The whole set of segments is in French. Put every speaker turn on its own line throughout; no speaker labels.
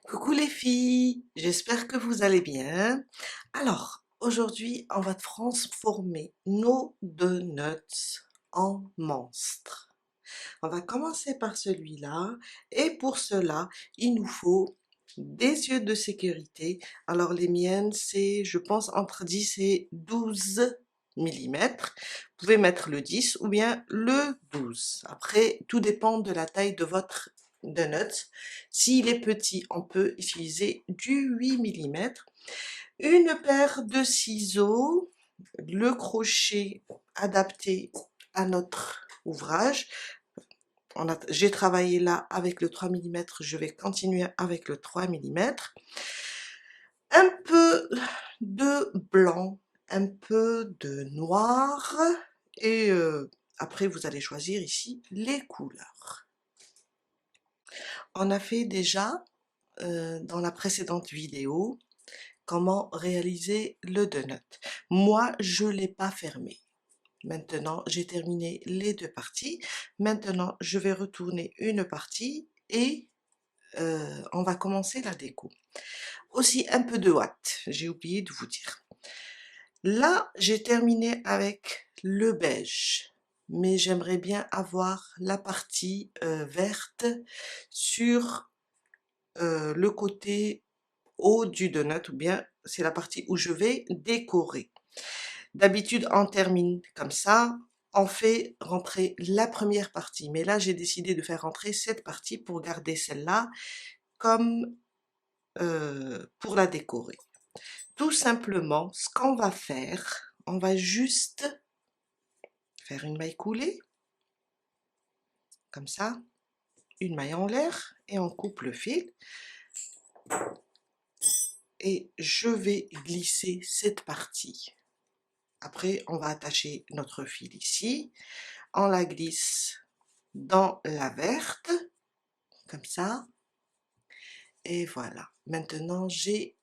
Coucou les filles, j'espère que vous allez bien. Alors, aujourd'hui, on va transformer nos donuts en monstres. On va commencer par celui-là et pour cela, il nous faut des yeux de sécurité. Alors les miennes, c'est, je pense, entre 10 et 12 millimètres. Vous pouvez mettre le 10 ou bien le 12. Après, tout dépend de la taille de votre donut. S'il est petit, on peut utiliser du 8 millimètres. Une paire de ciseaux, le crochet adapté à notre ouvrage. J'ai travaillé là avec le 3 millimètres, je vais continuer avec le 3 millimètres. Un peu de blanc, un peu de noir et après vous allez choisir ici les couleurs. On a fait déjà dans la précédente vidéo comment réaliser le donut. Moi, je ne l'ai pas fermé. Maintenant, j'ai terminé les deux parties. Maintenant, je vais retourner une partie et on va commencer la déco. Aussi un peu de ouate, j'ai oublié de vous dire. Là, j'ai terminé avec le beige, mais j'aimerais bien avoir la partie verte sur le côté haut du donut, ou bien c'est la partie où je vais décorer. D'habitude, on termine comme ça, on fait rentrer la première partie, mais là, j'ai décidé de faire rentrer cette partie pour garder celle-là comme pour la décorer. Tout simplement, ce qu'on va faire, on va juste faire une maille coulée, comme ça, une maille en l'air, et on coupe le fil. Et je vais glisser cette partie. Après, on va attacher notre fil ici. On la glisse dans la verte, comme ça. Et voilà. Maintenant, j'ai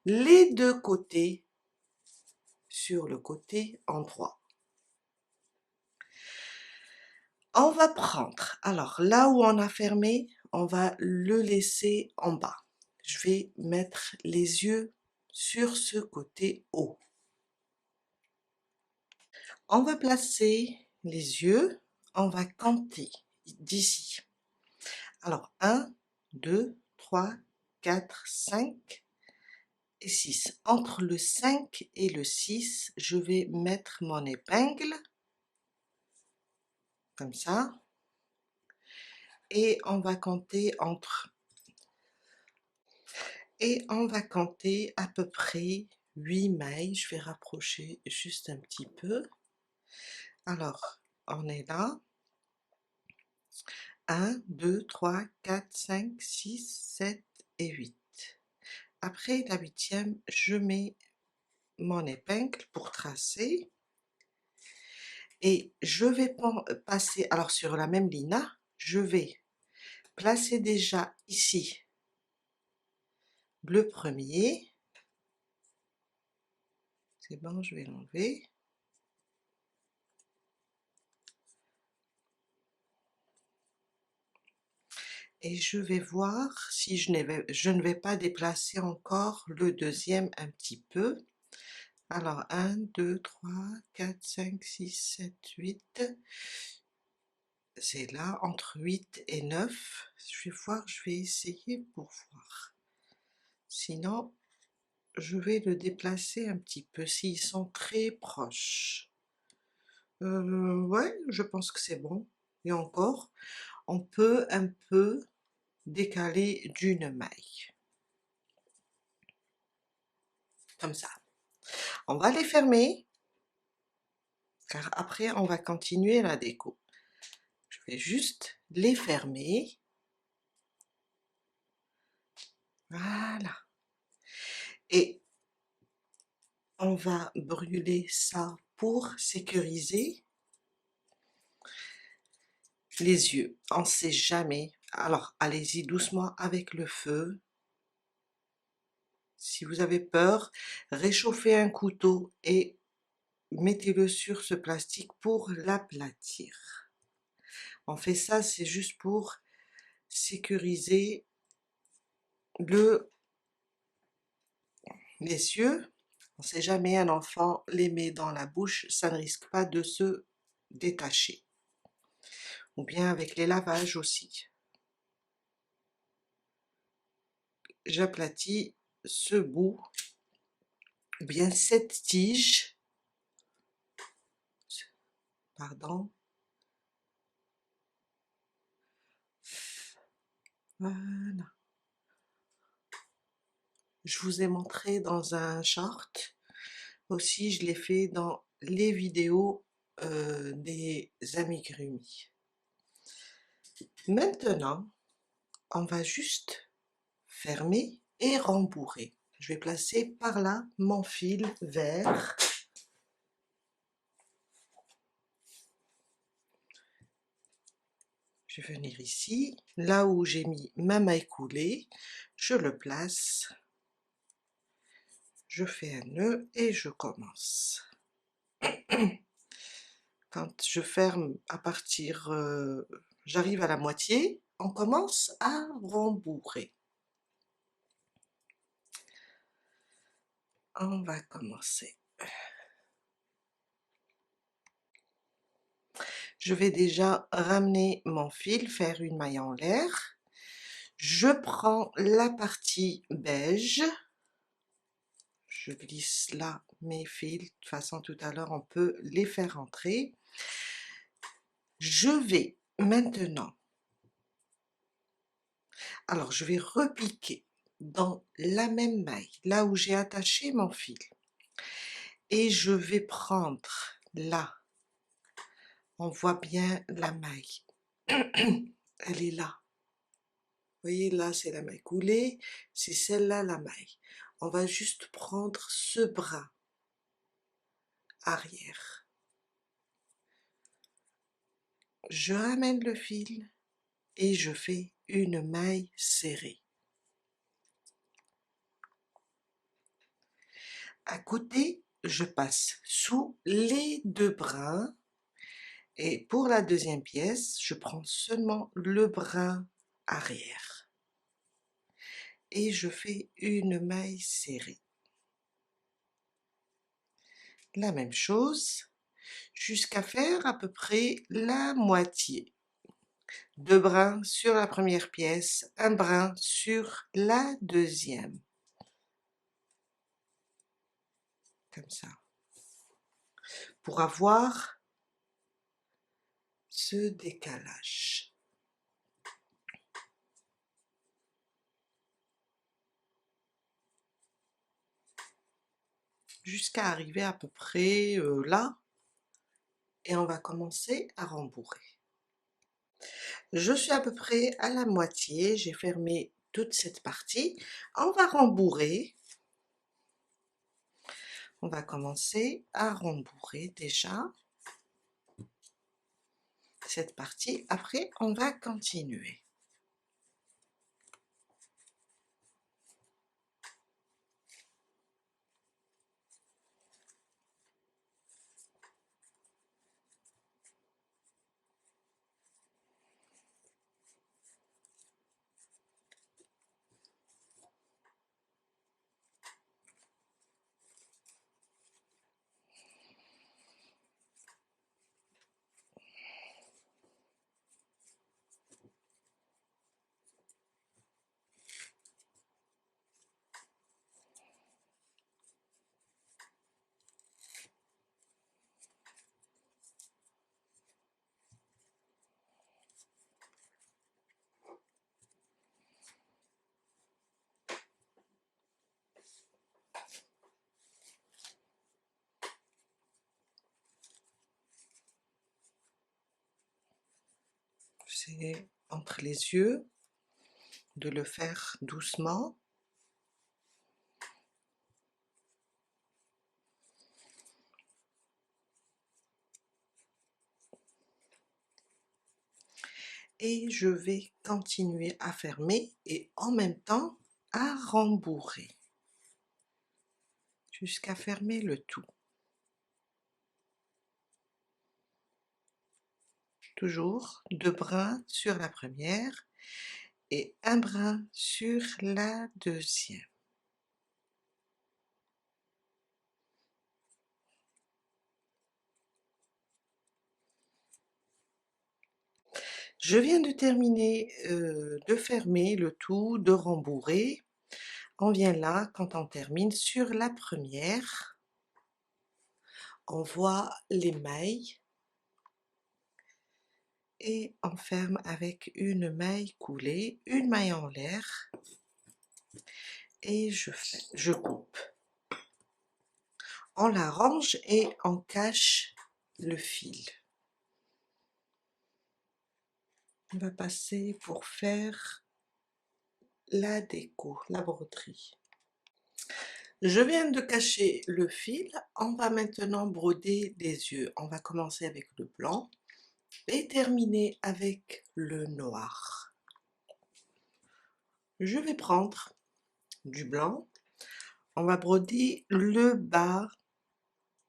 les deux côtés sur le côté endroit. On va prendre, alors là où on a fermé, on va le laisser en bas. Je vais mettre les yeux sur ce côté haut. On va placer les yeux, on va compter d'ici. Alors 1, 2, 3, 4, 5 et 6. Entre le 5 et le 6, je vais mettre mon épingle, comme ça. Et on va compter à peu près 8 mailles. Je vais rapprocher juste un petit peu. Alors, on est là. 1, 2, 3, 4, 5, 6, 7 et 8. Après la huitième, je mets mon épingle pour tracer. Et je vais passer, alors sur la même ligne là, je vais placer déjà ici le premier. C'est bon, je vais l'enlever. Et je vais voir si je ne vais pas déplacer encore le deuxième un petit peu. Alors 1, 2, 3, 4, 5, 6, 7, 8. C'est là, entre 8 et 9. Je vais voir, je vais essayer pour voir. Sinon, je vais le déplacer un petit peu s'ils sont très proches. Ouais, je pense que c'est bon. Et encore, on peut un peu décaler d'une maille. Comme ça. On va les fermer, car après on va continuer la déco. Je vais juste les fermer. Voilà. Et on va brûler ça pour sécuriser les yeux. On ne sait jamais. Alors, allez-y doucement avec le feu. Si vous avez peur, réchauffez un couteau et mettez-le sur ce plastique pour l'aplatir. On fait ça, c'est juste pour sécuriser les yeux, on ne sait jamais, un enfant les met dans la bouche, ça ne risque pas de se détacher. Ou bien avec les lavages aussi. J'aplatis ce bout, ou bien cette tige, pardon. Voilà. Je vous ai montré dans un short, aussi je l'ai fait dans les vidéos des amigurumis. Maintenant, on va juste fermer et rembourrer. Je vais placer par là mon fil vert. Je vais venir ici, là où j'ai mis ma maille coulée, je le place, je fais un nœud et je commence. Quand je ferme à partir, j'arrive à la moitié, on commence à rembourrer. On va commencer. Je vais déjà ramener mon fil, faire une maille en l'air. Je prends la partie beige. Je glisse là mes fils. De toute façon, tout à l'heure, on peut les faire entrer. Je vais maintenant, alors je vais repiquer dans la même maille, là où j'ai attaché mon fil. Et je vais prendre là, on voit bien la maille, elle est là. Vous voyez là, c'est la maille coulée, c'est celle-là la maille. On va juste prendre ce bras arrière. Je ramène le fil et je fais une maille serrée. À côté, je passe sous les deux brins et pour la deuxième pièce, je prends seulement le brin arrière et je fais une maille serrée. La même chose jusqu'à faire à peu près la moitié. Deux brins sur la première pièce, un brin sur la deuxième. Comme ça. Pour avoir ce décalage. Jusqu'à arriver à peu près là. Et on va commencer à rembourrer. Je suis à peu près à la moitié, j'ai fermé toute cette partie. On va rembourrer. On va commencer à rembourrer déjà cette partie. Après, on va continuer. C'est entre les yeux, de le faire doucement. Et je vais continuer à fermer et en même temps à rembourrer jusqu'à fermer le tout. Toujours deux brins sur la première et un brin sur la deuxième. Je viens de terminer de fermer le tout, de rembourrer. On vient là, quand on termine, sur la première, on voit les mailles et on ferme avec une maille coulée, une maille en l'air et je coupe. On la range et on cache le fil. On va passer pour faire la déco, la broderie. Je viens de cacher le fil, on va maintenant broder des yeux. On va commencer avec le blanc et terminer avec le noir. Je vais prendre du blanc, on va broder le bas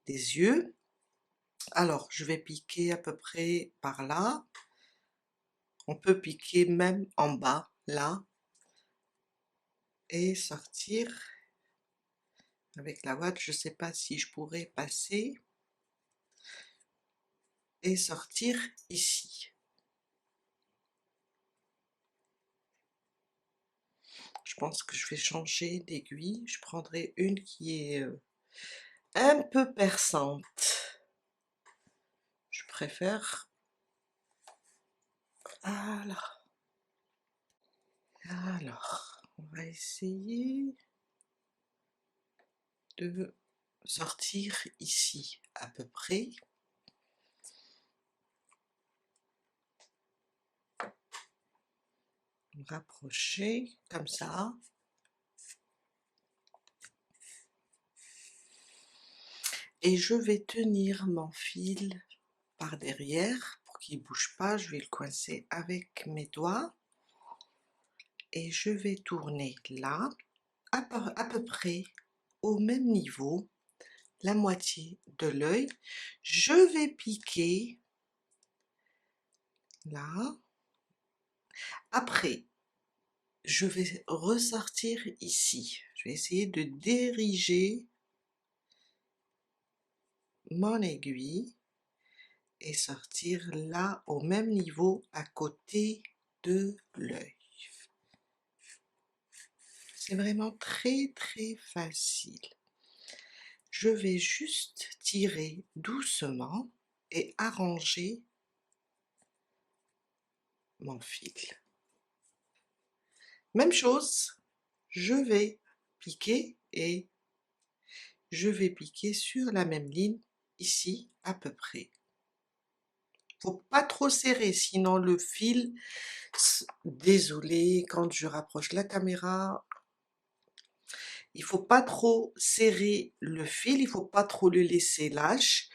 des yeux. Alors, je vais piquer à peu près par là. On peut piquer même en bas, là, et sortir avec la ouate. Je ne sais pas si je pourrais passer et sortir ici. Je pense que je vais changer d'aiguille. Je prendrai une qui est un peu perçante. Je préfère. Voilà. Alors, on va essayer de sortir ici à peu près. Rapprocher comme ça. Et je vais tenir mon fil par derrière pour qu'il ne bouge pas. Je vais le coincer avec mes doigts. Et je vais tourner là, à peu près au même niveau, la moitié de l'œil. Je vais piquer là. Après, je vais ressortir ici. Je vais essayer de diriger mon aiguille et sortir là au même niveau à côté de l'œil. C'est vraiment très très facile. Je vais juste tirer doucement et arranger mon fil. Même chose, je vais piquer et je vais piquer sur la même ligne ici à peu près. Faut pas trop serrer, sinon le fil, désolé, quand je rapproche la caméra, il faut pas trop serrer le fil, il faut pas trop le laisser lâche,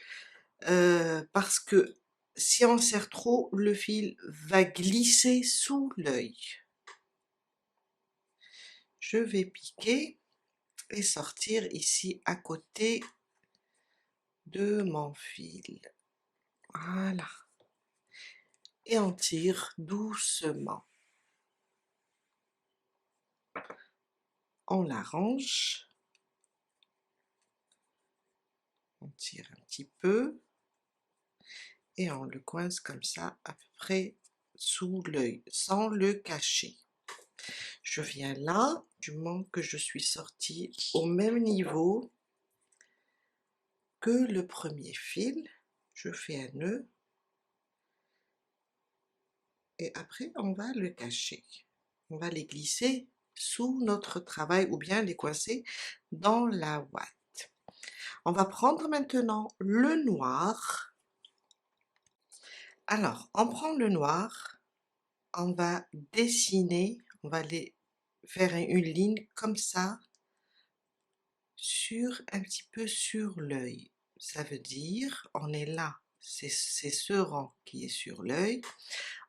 parce que si on serre trop, le fil va glisser sous l'œil. Je vais piquer et sortir ici à côté de mon fil. Voilà. Et on tire doucement. On l'arrange. On tire un petit peu. Et on le coince comme ça à peu près sous l'œil, sans le cacher. Je viens là, du moment que je suis sortie au même niveau que le premier fil, je fais un nœud et après on va le cacher. On va les glisser sous notre travail ou bien les coincer dans la ouate. On va prendre maintenant le noir. Alors, on prend le noir, on va dessiner, on va les faire une ligne comme ça sur un petit peu sur l'œil. Ça veut dire, on est là, c'est ce rang qui est sur l'œil.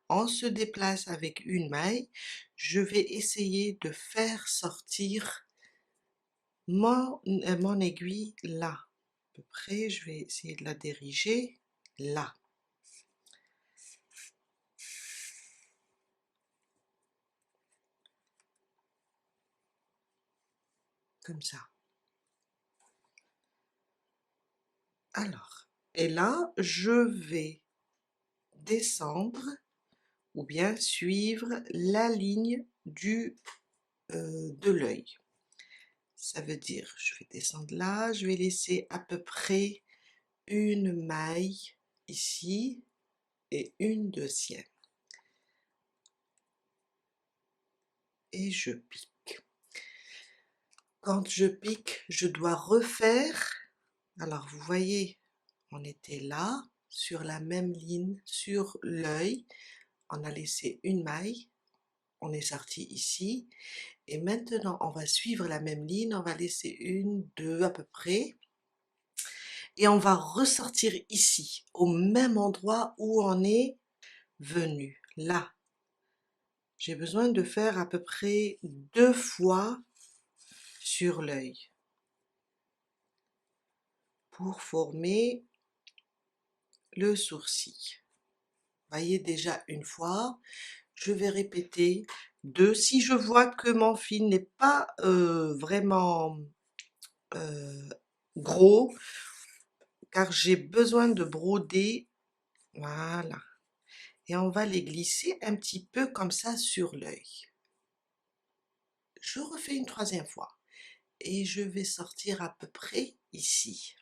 On se déplace avec une maille. Je vais essayer de faire sortir mon aiguille là. À peu près, je vais essayer de la diriger là. comme ça. Alors, et là, je vais descendre ou bien suivre la ligne de l'œil. Ça veut dire, je vais descendre là, je vais laisser à peu près une maille ici et une deuxième. Et je pique. Quand je pique, je dois refaire. Alors, vous voyez, on était là, sur la même ligne, sur l'œil. On a laissé une maille. On est sorti ici. Et maintenant, on va suivre la même ligne. On va laisser une, deux à peu près. Et on va ressortir ici, au même endroit où on est venu. Là, j'ai besoin de faire à peu près 2 fois sur l'œil pour former le sourcil. Voyez déjà une fois, je vais répéter 2. Si je vois que mon fil n'est pas vraiment gros, car j'ai besoin de broder, voilà. Et on va les glisser un petit peu comme ça sur l'œil. Je refais une 3e fois et je vais sortir à peu près ici.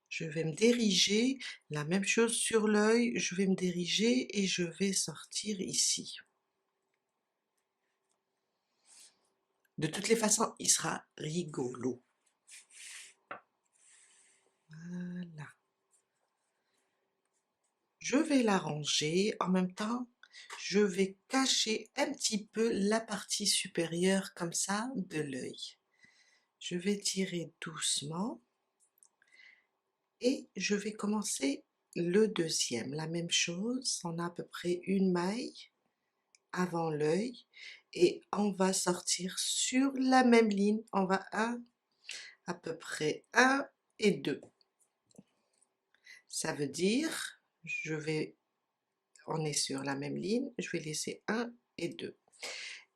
Je vais me diriger, la même chose sur l'œil, je vais me diriger et je vais sortir ici. De toutes les façons, il sera rigolo. Voilà. Je vais l'arranger, en même temps, je vais cacher un petit peu la partie supérieure comme ça de l'œil. Je vais tirer doucement et je vais commencer le deuxième. La même chose, on a à peu près une maille avant l'œil et on va sortir sur la même ligne. On va à peu près 1 et 2. Ça veut dire, on est sur la même ligne, je vais laisser 1 et 2.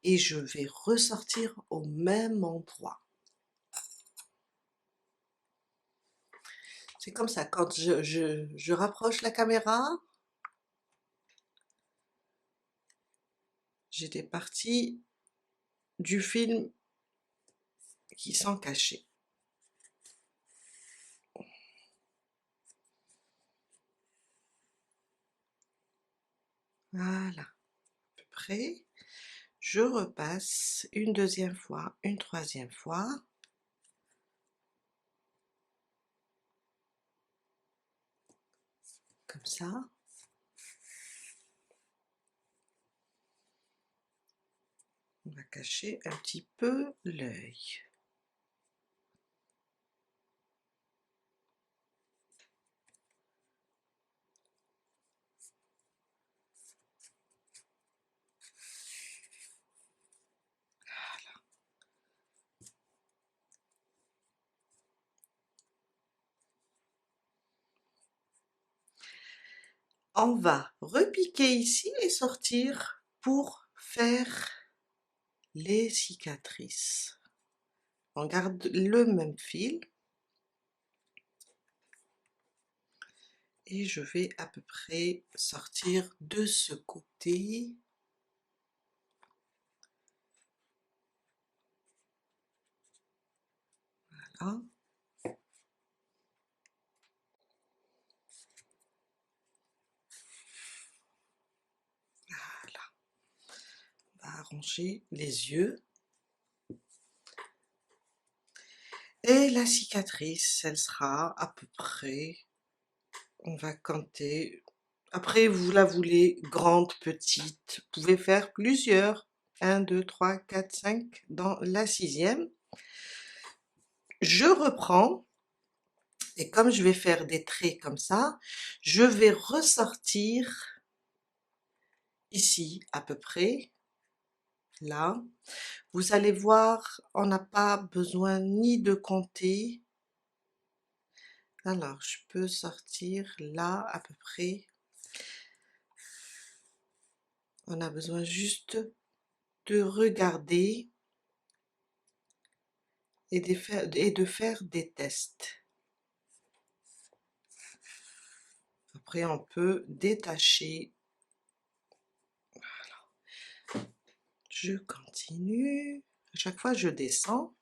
Et je vais ressortir au même endroit. C'est comme ça, quand je rapproche la caméra, j'étais partie du film qui s'en cachait. Voilà, à peu près. Je repasse une 2e fois, une 3e fois. Comme ça. On va cacher un petit peu l'œil. On va repiquer ici et sortir pour faire les cicatrices. On garde le même fil et je vais à peu près sortir de ce côté. Voilà. Voilà. On va arranger les yeux. Et la cicatrice, elle sera à peu près, on va compter. Après, vous la voulez grande, petite, vous pouvez faire plusieurs. 1, 2, 3, 4, 5 dans la 6e. Je reprends et comme je vais faire des traits comme ça, je vais ressortir ici à peu près, là. Vous allez voir, on n'a pas besoin ni de compter. Alors, je peux sortir là à peu près. On a besoin juste de regarder et de faire des tests. Après, on peut détacher. Je continue. À chaque fois, je descends.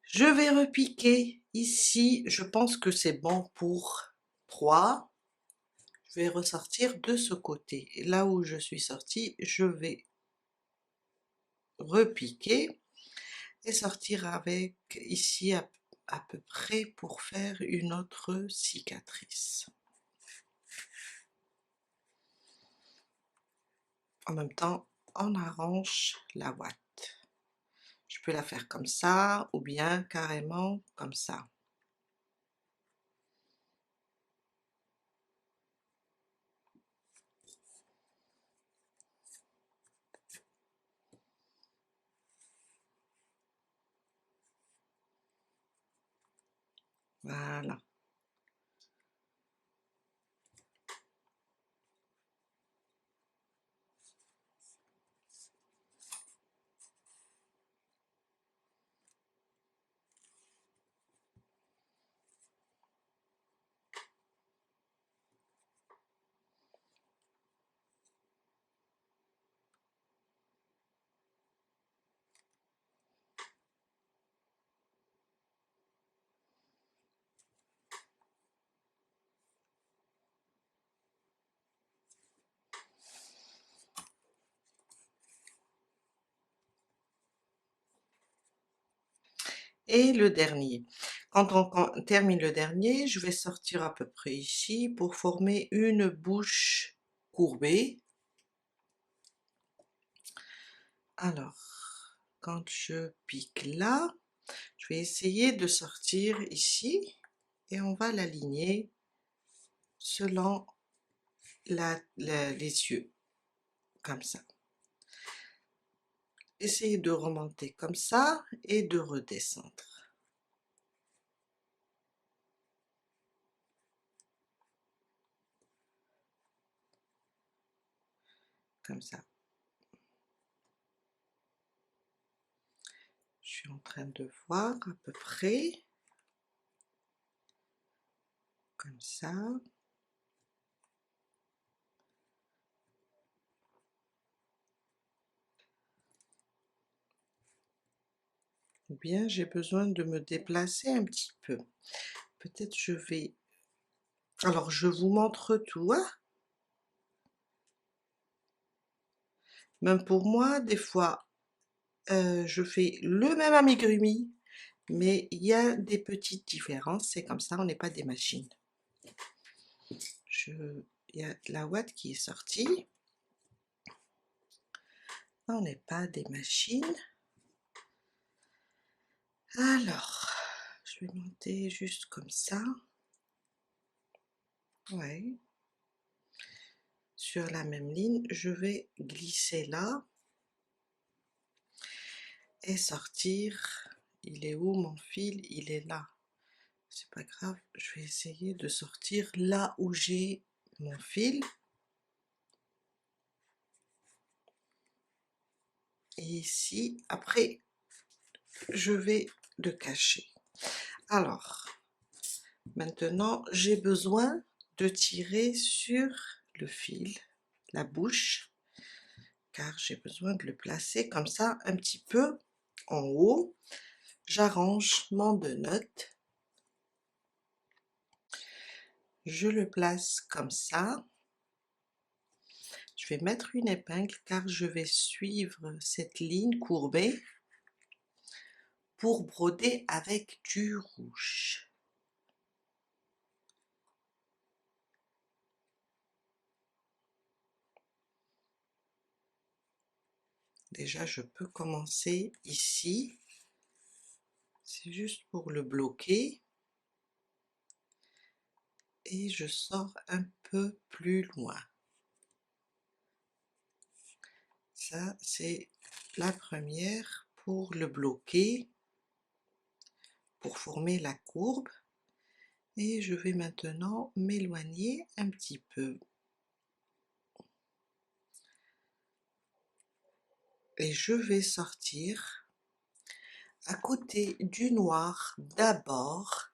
Je vais repiquer ici. Je pense que c'est bon pour 3. Je vais ressortir de ce côté. Et là où je suis sortie, je vais repiquer et sortir avec ici à peu près pour faire une autre cicatrice. En même temps, on arrange la ouate. Je peux la faire comme ça ou bien carrément comme ça. Voilà. Et le dernier. Quand on termine le dernier, je vais sortir à peu près ici pour former une bouche courbée. Alors, quand je pique là, je vais essayer de sortir ici et on va l'aligner selon les yeux, comme ça. Essayez de remonter comme ça et de redescendre. Comme ça. Je suis en train de voir à peu près. Comme ça. Ou bien j'ai besoin de me déplacer un petit peu. Peut-être je vais... Alors je vous montre tout, hein. Même pour moi, des fois, je fais le même amigurumi, mais il y a des petites différences. C'est comme ça, on n'est pas des machines. Il y a la ouate qui est sortie. On n'est pas des machines. Alors, je vais monter juste comme ça. Ouais. Sur la même ligne, je vais glisser là et sortir. Il est où mon fil? Il est là. C'est pas grave, je vais essayer de sortir là où j'ai mon fil. Et ici, après, je vais le cacher. Alors, maintenant, j'ai besoin de tirer sur le fil, la bouche, car j'ai besoin de le placer comme ça, un petit peu en haut. J'arrange mon donut. Je le place comme ça. Je vais mettre une épingle car je vais suivre cette ligne courbée pour broder avec du rouge. Déjà, je peux commencer ici. C'est juste pour le bloquer. et je sors un peu plus loin. Ça, c'est la première pour le bloquer, pour former la courbe. Et je vais maintenant m'éloigner un petit peu. Et je vais sortir à côté du noir d'abord,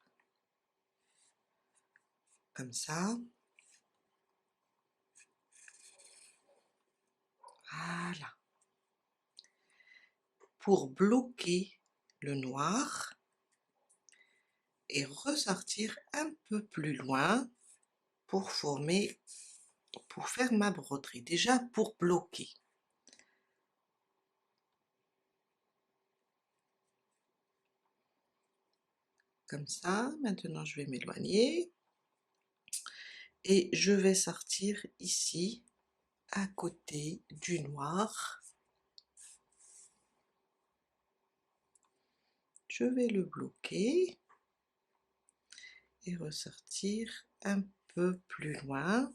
comme ça. Voilà. Pour bloquer le noir et ressortir un peu plus loin pour former, pour faire ma broderie. Déjà pour bloquer. Comme ça, maintenant je vais m'éloigner et je vais sortir ici à côté du noir. Je vais le bloquer et ressortir un peu plus loin.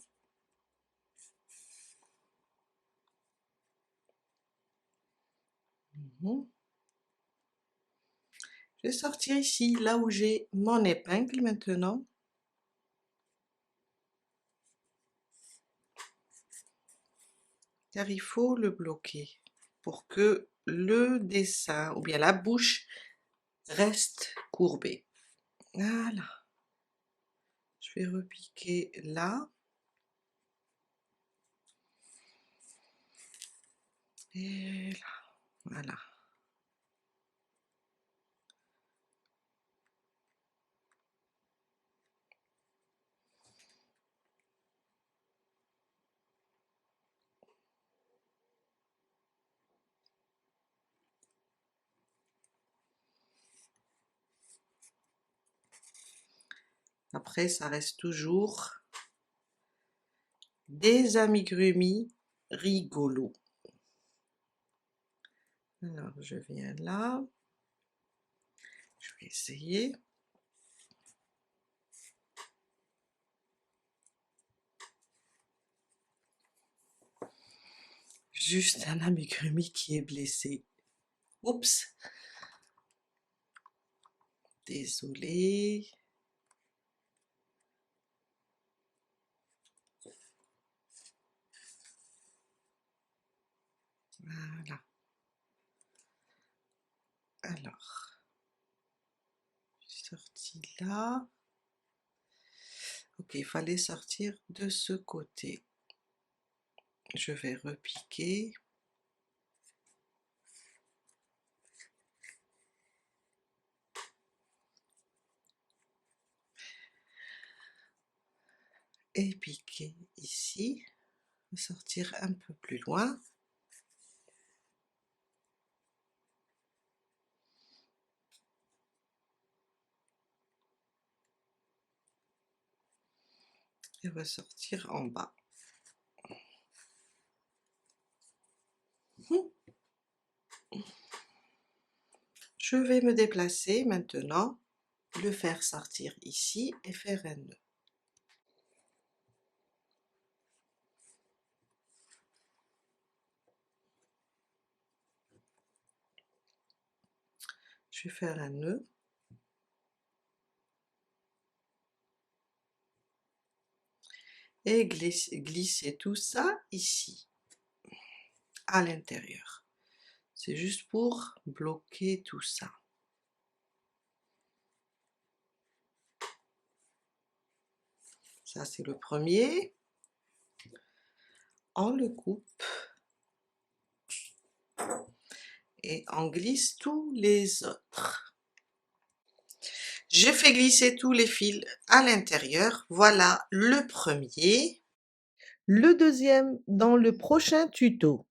Je vais sortir ici, là où j'ai mon épingle maintenant. Car il faut le bloquer pour que le dessin ou bien la bouche reste courbée. Voilà. Je vais repiquer là. Et là. Voilà. Après, ça reste toujours des amigurumis rigolos. Alors, je viens là. Je vais essayer. Juste un amigurumi qui est blessé. Oups. Désolée. Voilà. Alors, j'ai sorti là. Ok, il fallait sortir de ce côté. Je vais repiquer. Et piquer ici. Sortir un peu plus loin. Et ressortir en bas. Je vais me déplacer maintenant, le faire sortir ici et faire un nœud. Je vais faire un nœud. Et glisser tout ça ici, à l'intérieur. C'est juste pour bloquer tout ça. Ça, c'est le premier. On le coupe et on glisse tous les autres. J'ai fait glisser tous les fils à l'intérieur. Voilà le premier. Le deuxième dans le prochain tuto.